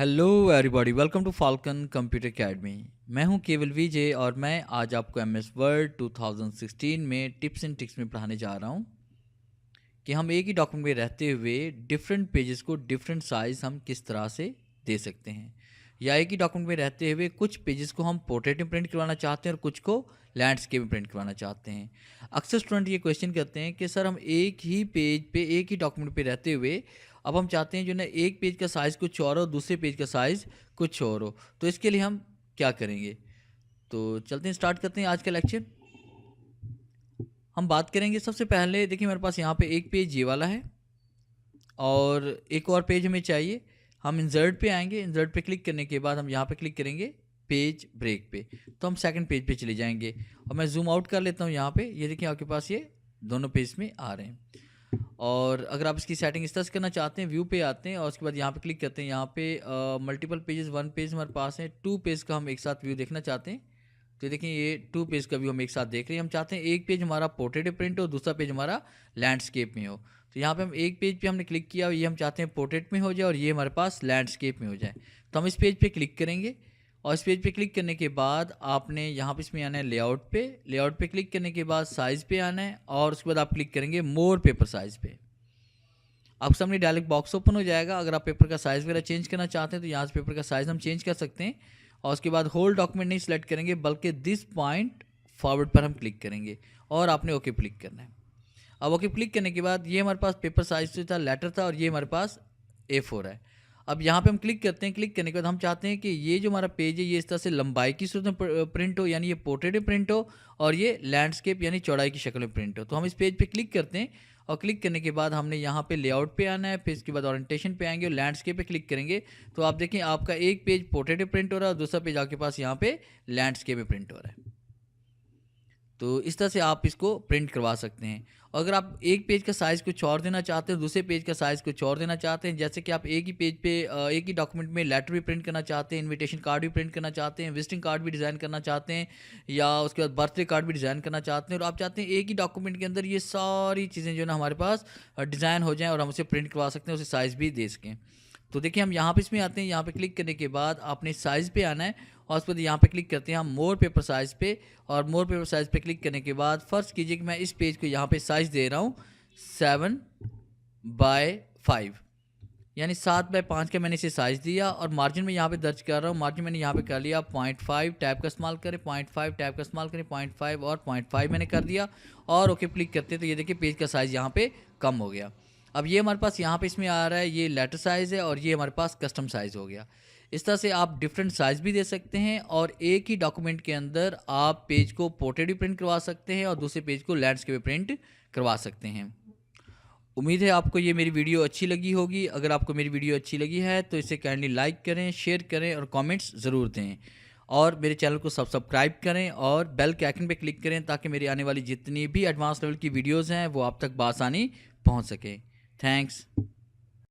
Hello everybody, welcome to Falcon computer academy. मैं हूं केवल विजय और मैं आज आपको एमएस वर्ड 2016 में टिप्स एंड ट्रिक्स में पढ़ाने जा रहा हूं कि हम एक ही डॉक्यूमेंट में रहते हुए डिफरेंट पेजेस को डिफरेंट साइज़ हम किस तरह से दे सकते हैं, या एक ही डॉक्यूमेंट में रहते हुए कुछ पेजेस को हम पोर्ट्रेट में प्रिंट करवाना चाहते हैं और कुछ को लैंडस्केप में प्रिंट करवाना चाहते हैं। अक्सर स्टूडेंट ये क्वेश्चन करते हैं कि सर हम एक ही पेज पे एक ही डॉक्यूमेंट पे रहते हुए अब हम चाहते हैं जो ना एक पेज का साइज़ कुछ और हो, दूसरे पेज का साइज़ कुछ और हो, तो इसके लिए हम क्या करेंगे। तो चलते हैं, स्टार्ट करते हैं आज का लेक्चर। हम बात करेंगे सबसे पहले, देखिए मेरे पास यहाँ पे एक पेज ये वाला है और एक और पेज हमें चाहिए। हम इंसर्ट पे आएंगे, इंसर्ट पे क्लिक करने के बाद हम यहाँ पे क्लिक करेंगे पेज ब्रेक पे, तो हम सेकंड पेज पे चले जाएंगे। और मैं जूम आउट कर लेता हूँ यहाँ पे, ये देखिए आपके पास ये दोनों पेज में आ रहे हैं। और अगर आप इसकी सेटिंग इस तरह से करना चाहते हैं, व्यू पे आते हैं और उसके बाद यहाँ पे क्लिक करते हैं। यहाँ पे मल्टीपल पेजेस, वन पेज हमारे पास है, टू पेज का हम एक साथ व्यू देखना चाहते हैं। तो देखिए ये टू पेज का व्यू हम एक साथ देख रहे हैं। हम चाहते हैं एक पेज हमारा पोर्ट्रेट प्रिंट हो, दूसरा पेज हमारा लैंडस्केप में हो। तो यहाँ पे हम एक पेज पे हमने क्लिक किया, ये हम चाहते हैं पोर्ट्रेट में हो जाए और ये हमारे पास लैंडस्केप में हो जाए। तो हम इस पेज पे क्लिक करेंगे और इस पेज पे क्लिक करने के बाद आपने यहाँ पे इसमें आना है लेआउट पे। लेआउट पे क्लिक करने के बाद साइज़ पे आना है और उसके बाद आप क्लिक करेंगे मोर पेपर साइज़ पे। आपके सामने डायलॉग बॉक्स ओपन हो जाएगा। अगर आप पेपर का साइज़ वगैरह चेंज करना चाहते हैं तो यहाँ से पेपर का साइज़ हम चेंज कर सकते हैं। और उसके बाद होल डॉक्यूमेंट नहीं सिलेक्ट करेंगे बल्कि दिस पॉइंट फॉरवर्ड पर हम क्लिक करेंगे और आपने ओके क्लिक करना है। अब ओके क्लिक करने के बाद ये हमारे पास पेपर साइज था, लेटर था, और ये हमारे पास A4 है। अब यहाँ पे हम क्लिक करते हैं। क्लिक करने के बाद हम चाहते हैं कि ये जो हमारा पेज है ये इस तरह से लंबाई की सूरत में प्रिंट हो, यानी ये पोर्ट्रेट में प्रिंट हो, और ये लैंडस्केप यानी चौड़ाई की शक्ल में प्रिंट हो। तो हम इस पेज पे क्लिक करते हैं और क्लिक करने के बाद हमने यहाँ पे लेआउट पे आना है, फिर इसके बाद ओरिएंटेशन पे आएंगे और लैंडस्केप पे क्लिक करेंगे। तो आप देखें आपका एक पेज पोर्ट्रेट में प्रिंट हो रहा है और दूसरा पेज आपके पास यहाँ पे लैंडस्केप में प्रिंट हो रहा है। तो इस तरह से आप इसको प्रिंट करवा सकते हैं। अगर आप एक पेज का साइज़ कुछ और देना चाहते हैं, दूसरे पेज का साइज़ कुछ और देना चाहते हैं, जैसे कि आप एक ही पेज पे एक ही डॉक्यूमेंट में लेटर भी प्रिंट करना चाहते हैं, इनविटेशन कार्ड भी प्रिंट करना चाहते हैं, विजिटिंग कार्ड भी डिज़ाइन करना चाहते हैं, या उसके बाद बर्थडे कार्ड भी डिज़ाइन करना चाहते हैं, और आप चाहते हैं एक ही डॉक्यूमेंट के अंदर ये सारी चीज़ें जो है ना हमारे पास डिज़ाइन हो जाएँ और हम उसे प्रिंट करवा सकते हैं, उसे साइज़ भी दे सकें। तो देखिए हम यहाँ पे इसमें आते हैं। यहाँ पे क्लिक करने के बाद आपने साइज़ पे आना है और उसके बाद यहाँ पे क्लिक करते हैं हम मोर पेपर साइज़ पे। और मोर पेपर साइज़ पे क्लिक करने के बाद फ़र्ज़ कीजिए कि मैं इस पेज को यहाँ पे साइज़ दे रहा हूँ 7/5, यानी 7/5 का मैंने इसे साइज़ दिया। और मार्जिन में यहाँ पे दर्ज कर रहा हूँ, मार्जिन मैंने यहाँ पे कर लिया 0.5 टैब का इस्तेमाल करें, 0.5 टैब का इस्तेमाल करें, 0.5 और 0.5 मैंने कर दिया और ओके क्लिक करते हैं। तो ये देखिए पेज का साइज़ यहाँ पे कम हो गया। अब ये हमारे पास यहाँ पे इसमें आ रहा है ये लेटर साइज़ है और ये हमारे पास कस्टम साइज़ हो गया। इस तरह से आप डिफरेंट साइज़ भी दे सकते हैं और एक ही डॉक्यूमेंट के अंदर आप पेज को पोर्ट्रेट भी प्रिंट करवा सकते हैं और दूसरे पेज को लैंडस्केप भी प्रिंट करवा सकते हैं। उम्मीद है आपको ये मेरी वीडियो अच्छी लगी होगी। अगर आपको मेरी वीडियो अच्छी लगी है तो इसे काइंडली लाइक करें, शेयर करें और कमेंट्स ज़रूर दें। और मेरे चैनल को सब्सक्राइब करें और बेल के आइकन पे क्लिक करें ताकि मेरी आने वाली जितनी भी एडवांस लेवल की वीडियोज़ हैं वो आप तक बआसानी पहुँच सकें। थैंक्स।